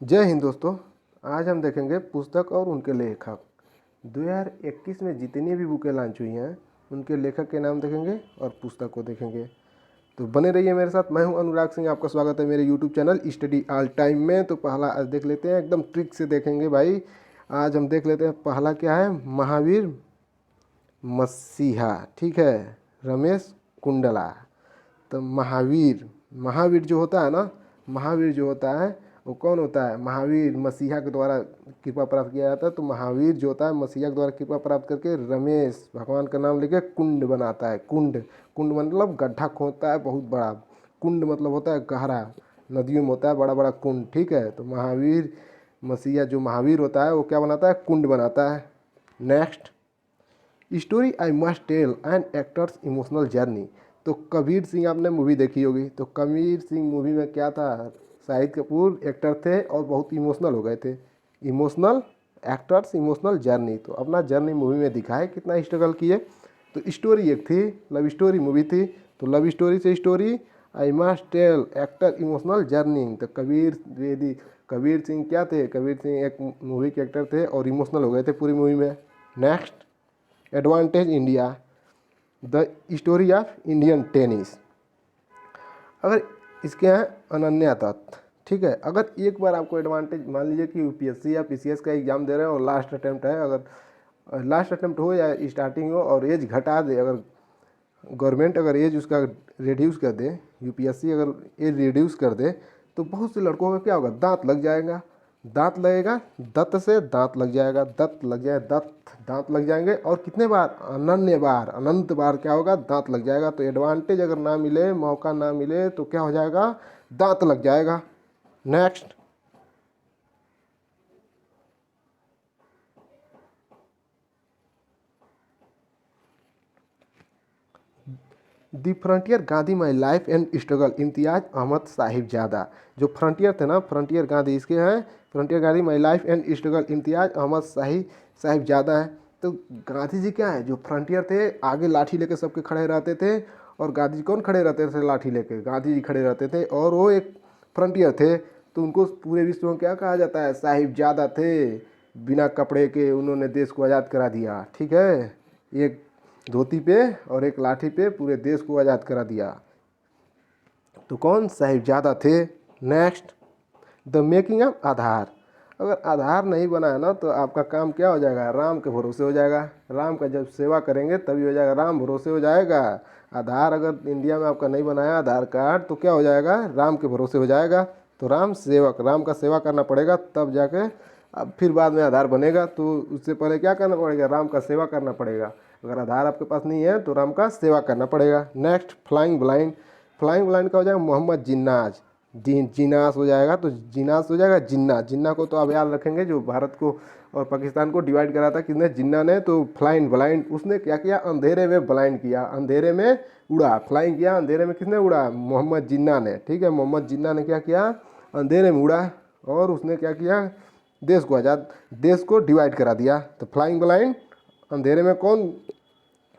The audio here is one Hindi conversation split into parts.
जय हिंद दोस्तों। आज हम देखेंगे पुस्तक और उनके लेखक। 2021 में जितनी भी बुकें लॉन्च हुई हैं उनके लेखक के नाम देखेंगे और पुस्तक को देखेंगे। तो बने रहिए मेरे साथ। मैं हूं अनुराग सिंह, आपका स्वागत है मेरे YouTube channel study all time में। तो पहला आज देख लेते हैं, एकदम ट्रिक से देखेंगे भाई। आज हम देख लेते हैं पहला क्या है, महावीर मसीहा। ठीक है, रमेश कुंडला। तो महावीर महावीर जो होता है ना, महावीर जो होता है वो कौन होता है? महावीर मसीहा के द्वारा कृपा प्राप्त किया जाता है। तो महावीर जो होता है मसीहा के द्वारा कृपा प्राप्त करके रमेश भगवान का नाम लेके कुंड बनाता है। कुंड कुंड मतलब गड्ढा खोदता है बहुत बड़ा। कुंड मतलब होता है गहरा, नदियों में होता है बड़ा बड़ा कुंड। ठीक है, तो महावीर मसीहा जो महावीर होता है वो क्या बनाता है? कुंड बनाता है। Next, story I must tell an actor's emotional journey. तो कबीर सिंह आपने मूवी देखी होगी। तो कबीर सिंह मूवी में क्या था? शाहिद कपूर एक्टर थे और बहुत इमोशनल हो गए थे। इमोशनल एक्टर्स इमोशनल जर्नी, तो अपना जर्नी मूवी में दिखाए कितना स्ट्रगल किए। तो स्टोरी एक थी, लव स्टोरी मूवी थी। तो लव स्टोरी से story I must tell actor emotional journey. तो कबीर सिंह क्या थे? कबीर सिंह एक मूवी के एक्टर थे और इमोशनल हो गए थे पूरी मूवी में। Next, advantage India the story of Indian tennis. अगर इसके हैं अनन्या दत्त। ठीक है, अगर एक बार आपको एडवांटेज, मान लीजिए कि यूपीएससी या पीसीएस का एग्जाम दे रहे हैं और लास्ट अटेम्प्ट है, अगर लास्ट अटेम्प्ट हो या स्टार्टिंग हो और एज घटा दे, अगर गवर्नमेंट अगर एज उसका रिड्यूस कर दे, यूपीएससी अगर एज रिड्यूस कर दे, तो बहुत से लड़कों का क्या होगा? दांत लग जाएगा। दांत लगेगा, दत्त से दांत लग जाएगा, दत्त लग जाए, दांत लग जाएंगे। और कितने बार? अनन्य बार, अनंत बार क्या होगा? दांत लग जाएगा। तो एडवांटेज अगर ना मिले, मौका ना मिले, तो क्या हो जाएगा? दांत लग जाएगा। Next, the frontier Gandhi my life and struggle, Imtiaz Ahmed Sahibzada. जो फ्रंटियर थे ना, फ्रंटियर गांधी इसके हैं, frontier Gandhi my life and struggle, Imtiaz Ahmed Sahibzada है। तो गांधी जी क्या है? जो फ्रंटियर थे, आगे लाठी लेके सबके खड़े रहते थे। और गांधी जी कौन खड़े रहते थे लाठी लेके? गांधी जी खड़े रहते थे और वो एक फ्रंटियर थे। तो उनको पूरे विश्व में क्या कहा जाता है? साहिबजादा थे। बिना कपड़े के उन्होंने देश को आज़ाद करा दिया। ठीक है, एक धोती पे और एक लाठी पे पूरे देश को आज़ाद करा दिया। तो कौन? साहिबजादा थे। नेक्स्ट, द मेकिंग ऑफ आधार। अगर आधार नहीं बना है ना, तो आपका काम क्या हो जाएगा? राम के भरोसे हो जाएगा। राम का जब सेवा करेंगे तभी हो जाएगा, राम भरोसे हो जाएगा। आधार अगर इंडिया में आपका नहीं बनाया आधार कार्ड, तो क्या हो जाएगा? राम के भरोसे हो जाएगा। तो राम सेवक, राम का सेवा करना पड़ेगा तब जाके अब फिर बाद में आधार बनेगा। तो उससे पहले क्या करना पड़ेगा? राम का सेवा करना पड़ेगा। अगर आधार आपके पास नहीं है तो राम का सेवा करना पड़ेगा। Next, flying blind. Flying blind का हो जाएगा मोहम्मद जिन्नाज। जिनास हो जाएगा, तो जिनास हो जाएगा जिन्ना। जिन्ना को तो आप याद रखेंगे, जो भारत को और पाकिस्तान को डिवाइड करा था किसने? जिन्ना ने। तो फ्लाइंग ब्लाइंड, उसने क्या किया? अंधेरे में ब्लाइंड किया, अंधेरे में उड़ा। फ्लाइंग किया, अंधेरे में किसने उड़ा? मोहम्मद जिन्ना ने। ठीक है, मोहम्मद जिन्ना ने क्या किया? अंधेरे में उड़ा और उसने क्या किया? देश को आज़ाद, देश को डिवाइड करा दिया। तो फ्लाइंग ब्लाइंड, अंधेरे में कौन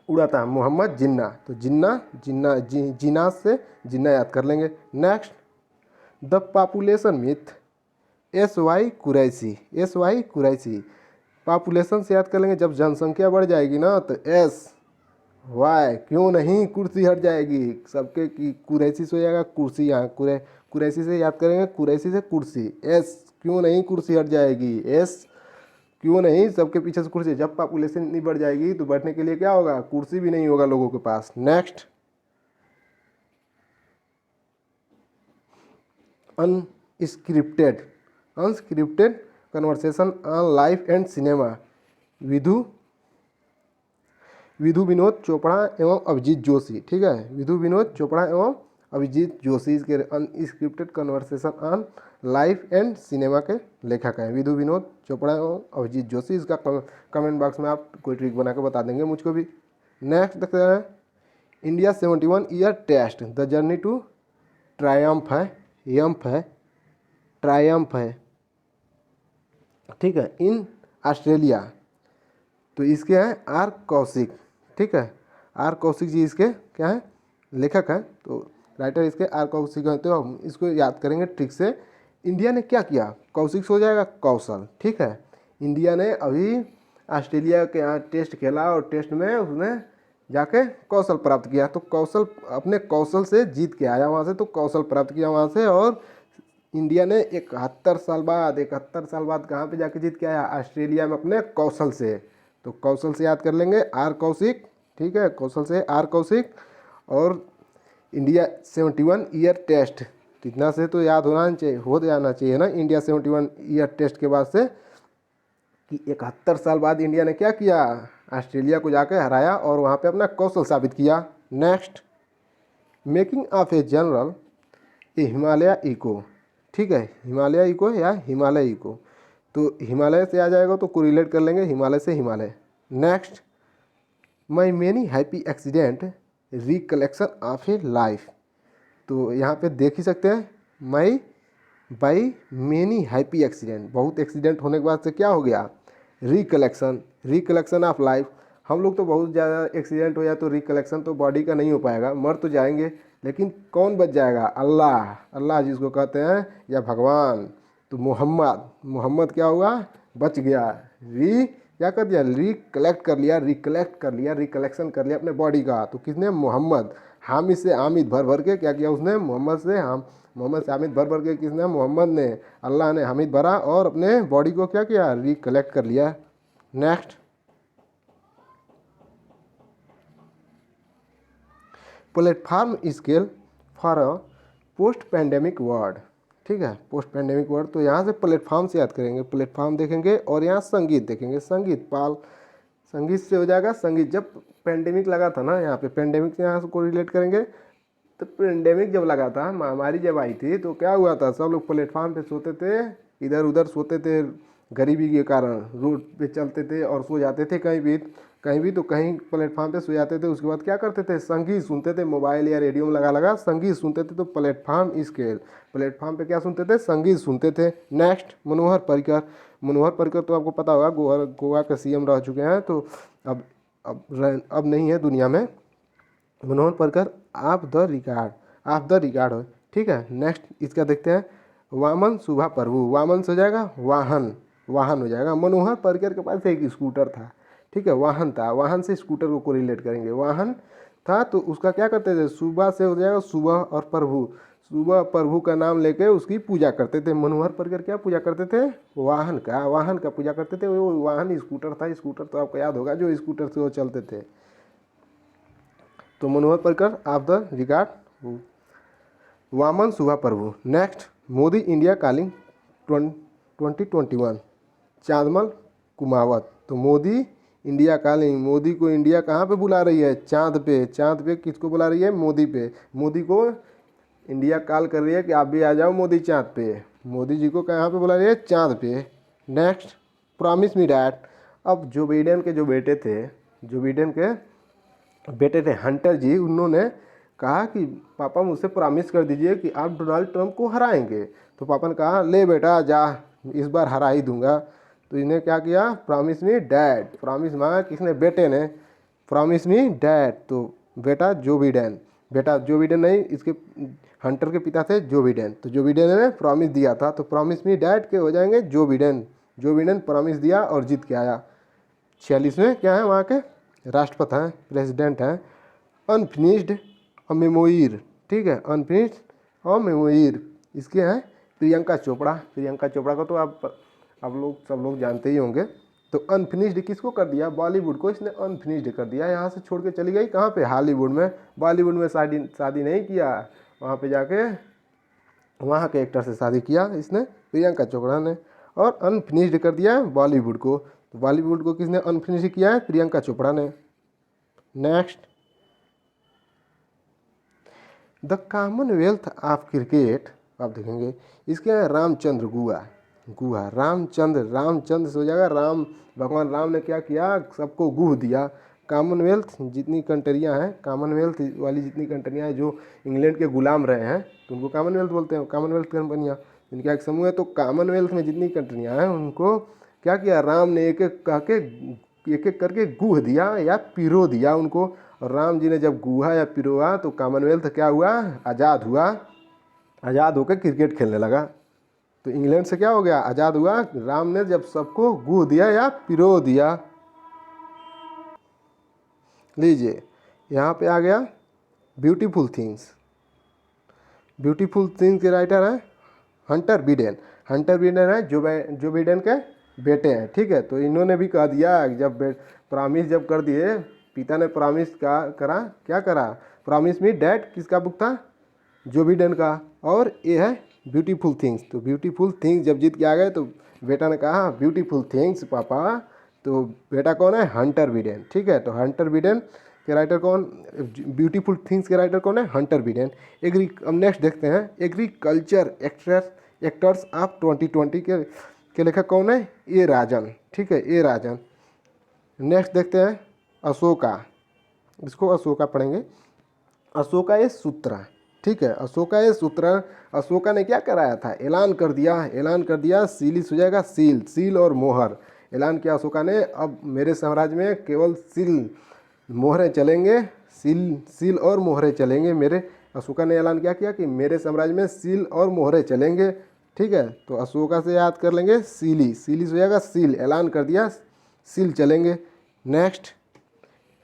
उड़ा था? मोहम्मद जिन्ना। तो जिन्ना से जिन्ना याद कर लेंगे। Next, the population myth, S Y Qureshi. Population से याद कर लेंगे, जब जनसंख्या बढ़ जाएगी ना तो एस वाई, क्यों नहीं, कुर्सी हट जाएगी सबके की, कुरैशी से हो जाएगा कुर्सी। यहाँ कुरैशी से याद करेंगे, कुरैशी से कुर्सी। एस क्यों नहीं, कुर्सी हट जाएगी। एस क्यों नहीं, सबके पीछे से कुर्सी। जब पॉपुलेशन इतनी बढ़ जाएगी तो बैठने के लिए क्या होगा? कुर्सी भी नहीं होगा लोगों के पास। Next, unscripted unscripted conversation on life and cinema, Vidhu Vidhu Vinod Chopra एवं अभिजीत जोशी। ठीक है, विधु विनोद चोपड़ा एवं अभिजीत जोशी के unscripted conversation on life and cinema के लेखक हैं, विधु विनोद चोपड़ा एवं अभिजीत जोशी। इसका कमेंट बॉक्स में आप कोई ट्रिक बना के बता देंगे मुझको भी। नेक्स्ट देखते हैं, India 71 year test, the journey to triumph है, यम्फ है, ट्रायम्फ है। ठीक है, इन ऑस्ट्रेलिया। तो इसके हैं आर कौशिक। ठीक है, आर कौशिक जी इसके क्या है? लेखक हैं। तो राइटर इसके आर कौशिक हैं। तो हम इसको याद करेंगे ट्रिक से, इंडिया ने क्या किया, कौशिक से हो जाएगा कौशल, ठीक है। इंडिया ने अभी ऑस्ट्रेलिया के यहाँ टेस्ट खेला और टेस्ट में उसने जाके कौशल प्राप्त किया, तो कौशल अपने कौशल से जीत के आया वहाँ से, तो कौशल प्राप्त किया वहाँ से। और इंडिया ने 71 साल बाद कहाँ पे जाके जीत के आया, ऑस्ट्रेलिया में, अपने कौशल से। तो कौशल से याद कर लेंगे आर कौशिक, ठीक है, कौशल से आर कौशिक। और इंडिया 71 ईयर टेस्ट, इतना से तो याद होना चाहिए, हो जाना चाहिए ना, इंडिया 71 ईयर टेस्ट के बाद से, कि 71 साल बाद इंडिया ने क्या किया, ऑस्ट्रेलिया को जाके हराया और वहाँ पे अपना कौशल साबित किया। Next, making of a general a Himalaya echo, ठीक है, हिमालय इको या हिमालय इको, तो हिमालय से आ जाएगा तो कोरिलेट कर लेंगे हिमालय से Himalaya. Next, my many happy accident recollection of A life, तो यहाँ पे देख ही सकते हैं, माई बाई मेनी हैप्पी एक्सीडेंट, बहुत एक्सीडेंट होने के बाद से क्या हो गया, रिकलेक्शन ऑफ लाइफ। हम लोग तो बहुत ज़्यादा एक्सीडेंट हो जाए तो रिकलेक्शन तो बॉडी का नहीं हो पाएगा, मर तो जाएंगे, लेकिन कौन बच जाएगा, अल्लाह, अल्लाह जिसको कहते हैं, या भगवान। तो मोहम्मद क्या हुआ, बच गया, क्या कर दिया, रिकलेक्ट कर लिया, रिकलेक्शन कर लिया अपने बॉडी का। तो किसने, मोहम्मद, हामिद से आमिद भर भर के क्या किया उसने, मोहम्मद से हामिद भर भर के किसने, मोहम्मद ने, अल्लाह ने हामिद भरा और अपने बॉडी को क्या किया, रिकलेक्ट कर लिया। Next, platform scale for a post pandemic world, ठीक है, पोस्ट पैंडेमिक वर्ल्ड, तो यहाँ से प्लेटफार्म से याद करेंगे, प्लेटफार्म देखेंगे और यहाँ संगीत देखेंगे, संगीत से हो जाएगा संगीत। जब पेंडेमिक लगा था ना, यहाँ पे पेंडेमिक से यहाँ से को रिलेट करेंगे, तो पेंडेमिक जब लगा था, महामारी जब आई थी, तो क्या हुआ था, सब लोग प्लेटफार्म पे सोते थे, इधर उधर सोते थे, गरीबी के कारण रोड पे चलते थे और सो जाते थे, कहीं भी तो कहीं प्लेटफार्म पे सो जाते थे। उसके बाद क्या करते थे, संगीत सुनते थे, मोबाइल या रेडियो में लगा संगीत सुनते थे। तो प्लेटफार्म स्केल, प्लेटफार्म पे क्या सुनते थे, संगीत सुनते थे। नेक्स्ट, मनोहर पर्रिकर तो आपको पता होगा, गोवा के सीएम रह चुके हैं, तो अब नहीं है दुनिया में। मनोहर पर्रिकर ऑफ द रिकॉर्ड, ठीक है। नेक्स्ट इसका देखते हैं, वामन शुभा प्रभु, वामन से हो जाएगा वाहन हो जाएगा। मनोहर पर्रिकर के पास एक स्कूटर था, ठीक है, वाहन था, वाहन से स्कूटर को कोरिलेट करेंगे, वाहन था तो उसका क्या करते थे, सुबह से हो जाएगा सुबह, और प्रभु का नाम लेके उसकी पूजा करते थे। मनोहर पर्रिकर क्या पूजा करते थे, वाहन का पूजा करते थे। वो वाहन स्कूटर था, स्कूटर तो आपको याद होगा, जो स्कूटर से वो चलते थे। तो Manohar Parrikar off the record, Vaman Shubha Prabhu. Next, Modi India calling 2021, Chandmal Kumawat, तो मोदी इंडिया कॉलिंग, मोदी को इंडिया कहाँ पे बुला रही है, चांद पे किसको बुला रही है, मोदी को इंडिया कॉल कर रही है कि आप भी आ जाओ मोदी चांद पे, मोदी जी को कहाँ पे बुला रही है, चांद पे। नेक्स्ट, प्रॉमिस मी डैट, अब जो बिडेन के बेटे थे हंटर जी, उन्होंने कहा कि पापा मुझसे प्रॉमिस कर दीजिए कि आप डोनाल्ड ट्रंप को हराएंगे। तो पापा ने कहा, ले बेटा जा, इस बार हरा ही दूंगा। तो इन्हें क्या किया, प्रॉमिस मी डैड, प्रॉमिस मांगा किसने, बेटे ने, प्रॉमिस मी डैड, तो बेटा जो बिडेन नहीं, इसके हंटर के पिता थे जो बिडेन, तो जो बिडेन ने प्रॉमिस दिया था, तो प्रॉमिस मी डैड के हो जाएंगे जो बिडेन प्रॉमिस दिया और जीत के आया। 46वें क्या है वहाँ के राष्ट्रपति हैं, प्रेसिडेंट हैं। अनफिनिश्ड मेमोइर, ठीक है, अनफिनिश्ड और मेमोइर इसके हैं प्रियंका चोपड़ा को तो आप सब लोग जानते ही होंगे। तो अनफिनिश्ड किसको कर दिया, बॉलीवुड को इसने अनफिनिश्ड कर दिया, यहाँ से छोड़ के चली गई कहाँ पे, हॉलीवुड में। बॉलीवुड में शादी नहीं किया, वहाँ पे जाके वहाँ के एक्टर से शादी किया इसने, प्रियंका चोपड़ा ने, और अनफिनिश्ड कर दिया बॉलीवुड को। तो बॉलीवुड को किसने अनफिनिश्ड किया है, प्रियंका चोपड़ा ने। Next, the Commonwealth of cricket, आप देखेंगे इसके हैं रामचंद्र गुहा, रामचंद्र से हो जाएगा राम, भगवान राम ने क्या किया, सबको गुह दिया। कॉमनवेल्थ जितनी कंट्रियाँ हैं, कॉमनवेल्थ वाली जितनी कंट्रियाँ हैं जो इंग्लैंड के गुलाम रहे हैं, तो उनको कॉमनवेल्थ बोलते हैं, कॉमनवेल्थ कंपनियाँ, इनका एक समूह है। तो कॉमनवेल्थ में जितनी कंट्रियाँ हैं उनको क्या किया, राम ने एक एक करके गुह दिया या पिरो दिया उनको। और राम जी ने जब गुहा या पिरोआ तो कॉमनवेल्थ क्या हुआ, आज़ाद होकर क्रिकेट खेलने लगा। तो इंग्लैंड से क्या हो गया, आज़ाद हुआ, राम ने जब सबको गूह दिया या पिरो दिया। लीजिए यहाँ पे आ गया ब्यूटीफुल थिंग्स। ब्यूटीफुल थिंग्स के राइटर हैं हंटर बिडेन। हंटर बिडेन है जो बिडेन के बेटे हैं, ठीक है। तो इन्होंने भी कह दिया, जब प्रॉमिस जब कर दिए, पिता ने प्रॉमिस का करा, क्या करा, प्रॉमिस मी डैड, किसका बुक था, जो बिडेन का, और ये है ब्यूटीफुल थिंग्स। तो ब्यूटीफुल थिंग्स जब जीत के आ गए तो बेटा ने कहा ब्यूटीफुल थिंग्स पापा। तो बेटा कौन है, हंटर बिडेन, ठीक है। तो हंटर बिडेन के राइटर कौन, ब्यूटीफुल थिंग्स के राइटर कौन है, हंटर बिडेन। अब नेक्स्ट देखते हैं एग्रीकल्चर एक्टर्स ऑफ 2020 के लेखक कौन है, ए राजन, ठीक है, ए राजन। नेक्स्ट देखते हैं अशोका, इसको अशोका पढ़ेंगे, अशोका ए सूत्रा, ठीक है। अशोका ए सूत्रा, अशोका ने क्या कराया था, ऐलान कर दिया सीलिस हो जाएगा सील और मोहर। ऐलान किया अशोका ने, अब मेरे साम्राज्य में केवल सील मोहरें चलेंगे, सील और मोहरें चलेंगे। मेरे अशोका ने ऐलान किया कि मेरे साम्राज्य में सील और मोहरें चलेंगे, ठीक है। तो अशोका से याद कर लेंगे सीली हो जाएगा सील, ऐलान कर दिया सील चलेंगे। Next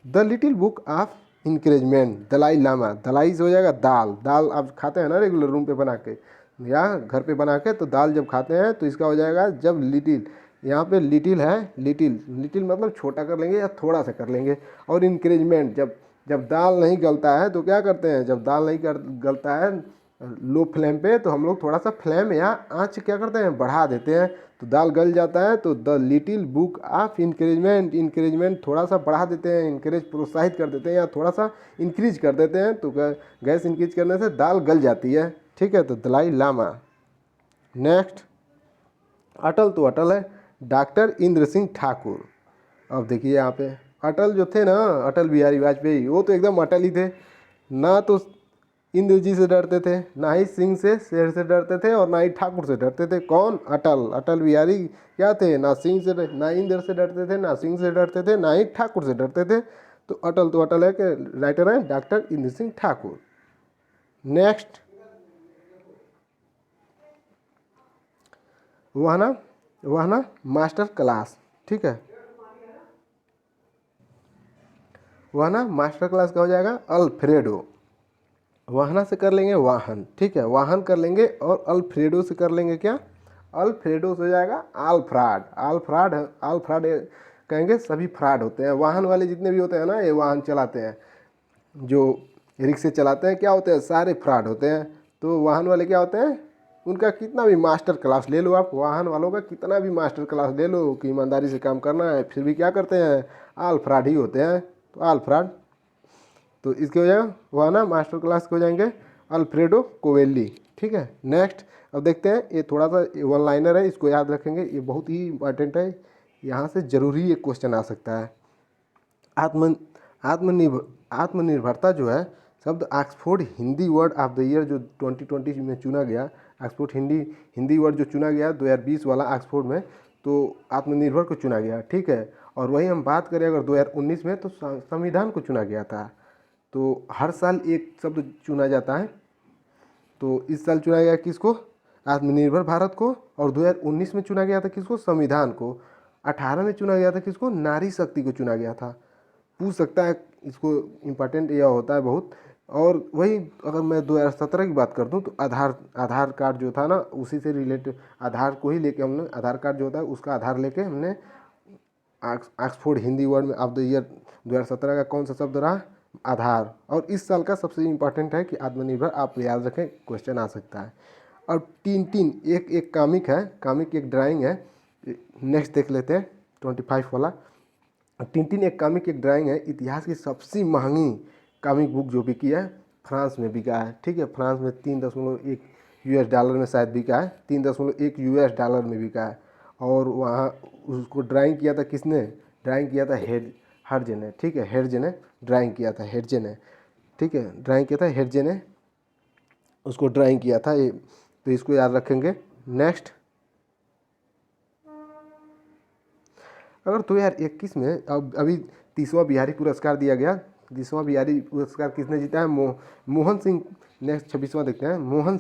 the little book of encouragement, Dalai Lama, Dalai से हो जाएगा दाल आप खाते हैं ना रेगुलर रूम पे बना के या घर पे बना के, तो दाल जब खाते हैं तो इसका हो जाएगा जब लिटिल, यहाँ पे लिटिल है, लिटिल मतलब छोटा कर लेंगे या थोड़ा सा कर लेंगे। और इंकरेजमेंट, जब दाल नहीं गलता है तो क्या करते हैं, जब दाल नहीं गलता है लो फ्लेम पे, तो हम लोग थोड़ा सा फ्लेम या आँच क्या करते हैं, बढ़ा देते हैं, तो दाल गल जाता है। तो the little book of encouragement थोड़ा सा बढ़ा देते हैं, इंकरेज प्रोत्साहित कर देते हैं या थोड़ा सा इंक्रीज कर देते हैं, तो गैस इंक्रीज करने से दाल गल जाती है, ठीक है। तो दलाई लामा। नेक्स्ट अटल, तो अटल है डॉक्टर इंद्र सिंह ठाकुर। अब देखिए यहाँ पे अटल जो थे ना, अटल बिहारी वाजपेयी, वो तो एकदम अटल ही थे, ना तो इंद्र जी से डरते थे, ना ही सिंह से शेर से डरते थे, और ना ही ठाकुर से डरते थे। कौन, अटल बिहारी क्या थे, ना सिंह से ना इंद्र से डरते थे, ना सिंह से डरते थे, ना ही ठाकुर से डरते थे। तो अटल है कि राइटर है डॉक्टर इंद्र सिंह ठाकुर। नेक्स्ट वह ना मास्टर क्लास, ठीक है, वह ना मास्टर क्लास का हो जाएगा अल्फ्रेडो। वाहना से कर लेंगे वाहन, ठीक है, वाहन कर लेंगे, और अल्फ्रेडो से कर लेंगे क्या, अल्फ्रेडो से हो जाएगा आल्फ्राड कहेंगे, सभी फ्रॉड होते हैं। वाहन वाले जितने भी होते हैं ना, ये वाहन चलाते हैं, जो रिक्शे चलाते हैं, क्या होते हैं, सारे फ्रॉड होते हैं। तो वाहन वाले क्या होते हैं, उनका कितना भी मास्टर क्लास ले लो आप, वाहन वालों का कितना भी मास्टर क्लास ले लो कि ईमानदारी से काम करना है, फिर भी क्या करते हैं, आल फ्रॉड ही होते हैं। तो आल फ्रॉड, तो इसके हो जाएगा वह ना मास्टर क्लास के हो जाएंगे अल्फ्रेडो कोवेली, ठीक है। नेक्स्ट अब देखते हैं, ये थोड़ा सा वन लाइनर है, इसको याद रखेंगे, ये बहुत ही इंपॉर्टेंट है, यहाँ से जरूरी एक क्वेश्चन आ सकता है। आत्मनिर्भरता जो है शब्द Oxford Hindi word of the year जो 2020 में चुना गया, ऑक्सफोर्ड हिंदी वर्ड जो चुना गया 2020 वाला ऑक्सफोर्ड में, तो आत्मनिर्भर को चुना गया, ठीक है। और वही हम बात करें अगर 2019 में, तो संविधान को चुना गया था। तो हर साल एक शब्द चुना जाता है, तो इस साल चुना गया किसको, आत्मनिर्भर भारत को, और 2019 में चुना गया था किसको, संविधान को। 18 में चुना गया था किसको, नारी शक्ति को चुना गया था। पूछ सकता है, इसको इम्पोर्टेंट यह होता है बहुत। और वही अगर मैं 2017 की बात कर दूं, तो आधार कार्ड जो था ना, उसी से रिलेटेड, आधार को ही लेके हमने, आधार कार्ड जो होता है उसका आधार लेके हमने ऑक्सफोर्ड हिंदी वर्ड में ऑफ द ईयर 2017 का कौन सा शब्द रहा, आधार। और इस साल का सबसे इम्पॉर्टेंट है कि आत्मनिर्भर, आप याद रखें, क्वेश्चन आ सकता है। और टिन एक कामिक है, कामिक एक ड्राइंग है। नेक्स्ट देख लेते हैं 25 वाला। टिन एक कामिक एक ड्राइंग है, इतिहास की सबसे महंगी कामिक बुक जो बिकी है, फ्रांस में बिका है, ठीक है। फ्रांस में 3.1 US डॉलर में शायद बिका है, 3.1 US डॉलर में बिका है। और वहाँ उसको ड्राइंग किया था किसने, ड्राइंग किया था हर्जे ने, ठीक है, हेर्जे ने ड्राइंग किया था, हेर्जे ने, ठीक है, ड्राइंग किया था हेर्जे ने, उसको ड्राइंग किया था ये, तो इसको याद रखेंगे। नेक्स्ट अगर 2021 में अब अभी 30वां बिहारी पुरस्कार दिया गया 30वां बिहारी पुरस्कार किसने जीता है? मोहन सिंह। नेक्स्ट 26वां देखते हैं। मोहन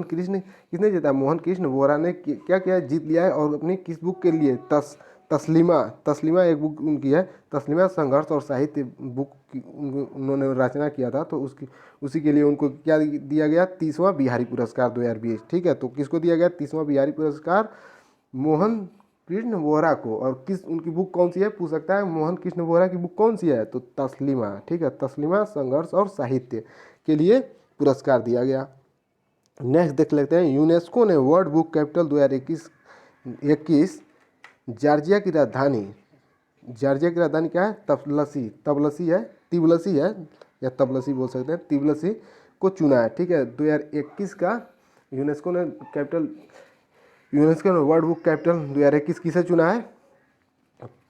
कृष्ण किसने जीता है? मोहन कृष्ण वोरा ने क्या किया, जीत लिया है। और अपनी किस बुक के लिए? तस्लीमा एक बुक उनकी है। तस्लीमा संघर्ष और साहित्य बुक उन्होंने रचना किया था, तो उसी के लिए उनको क्या दिया गया? 30वां बिहारी पुरस्कार 2020। ठीक है, तो किसको दिया गया 30वां बिहारी पुरस्कार? मोहन कृष्ण वोहरा को। और किस उनकी बुक कौन सी है, पूछ सकता है। मोहन कृष्ण वोहरा की बुक कौन सी है? तो तस्लीमा। ठीक है, तस्लीमा संघर्ष और साहित्य के लिए पुरस्कार दिया गया। नेक्स्ट देख लेते हैं। यूनेस्को ने वर्ल्ड बुक कैपिटल 2021 जॉर्जिया की राजधानी क्या है? तबलसी है या तबलसी बोल सकते हैं, तिबलसी को चुना है। ठीक है, 2021 का यूनेस्को ने वर्ल्ड बुक कैपिटल 2021 किसे चुना है?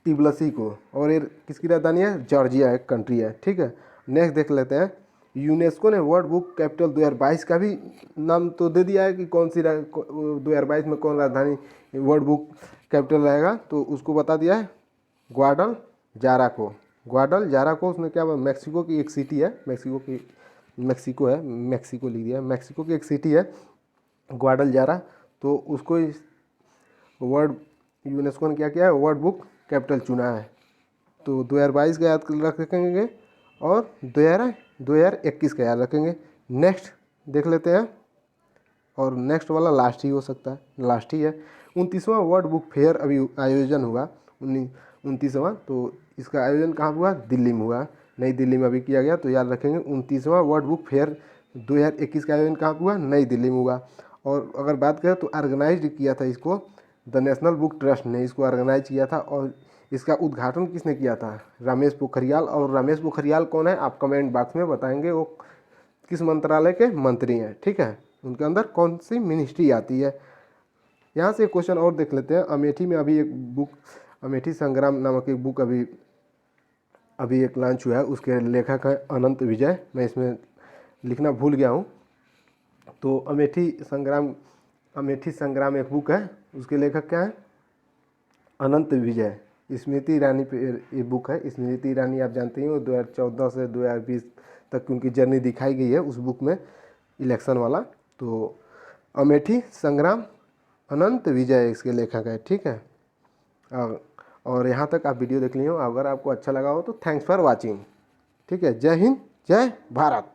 तिबलसी को। और ये किसकी राजधानी है? जॉर्जिया एक कंट्री है। ठीक है, नेक्स्ट देख लेते हैं। यूनेस्को ने वर्ल्ड बुक कैपिटल 2022 का भी नाम तो दे दिया है कि कौन सी 2022 में कौन राजधानी वर्ल्ड बुक कैपिटल रहेगा, तो उसको बता दिया है ग्वाडलजारा को। उसने क्या, मैक्सिको की एक सिटी है, मैक्सिको लिख दिया है, मैक्सिको की एक सिटी है ग्वाडलजारा। तो उसको यूनेस्को ने क्या किया है? वर्ल्ड बुक कैपिटल चुना है। तो 2022 का याद रख रखेंगे और 2021 का याद रखेंगे। नेक्स्ट देख लेते हैं, और नेक्स्ट वाला लास्ट ही हो सकता है, लास्ट ही है। 29वां वर्ल्ड बुक फेयर अभी आयोजन हुआ, 29वां। तो इसका आयोजन कहाँ हुआ? दिल्ली में हुआ, नई दिल्ली में अभी किया गया। तो याद रखेंगे 29वां वर्ल्ड बुक फेयर 2021 का आयोजन कहाँ हुआ? नई दिल्ली में हुआ। और अगर बात करें तो ऑर्गेनाइज किया था इसको द नेशनल बुक ट्रस्ट ने, इसको ऑर्गेनाइज किया था। और इसका उद्घाटन किसने किया था? रमेश पोखरियाल। और रमेश पोखरियाल कौन है? आप कमेंट बॉक्स में बताएंगे वो किस मंत्रालय के मंत्री हैं। ठीक है, उनके अंदर कौन सी मिनिस्ट्री आती है। यहाँ से क्वेश्चन और देख लेते हैं। अमेठी में अभी एक बुक, अमेठी संग्राम नामक एक बुक अभी एक लॉन्च हुआ है। उसके लेखक हैं अनंत विजय। मैं इसमें लिखना भूल गया हूँ। तो अमेठी संग्राम एक बुक है, उसके लेखक क्या है? अनंत विजय। स्मृति ईरानी पे ये बुक है। स्मृति ईरानी आप जानते हैं, 2014 से 2020 तक की उनकी जर्नी दिखाई गई है उस बुक में, इलेक्शन वाला। तो अमेठी संग्राम अनंत विजय इसके लेखक है। ठीक है, और यहाँ तक आप वीडियो देख लिए हो। अगर आपको अच्छा लगा हो तो थैंक्स फॉर वॉचिंग। ठीक है, जय हिंद, जय भारत।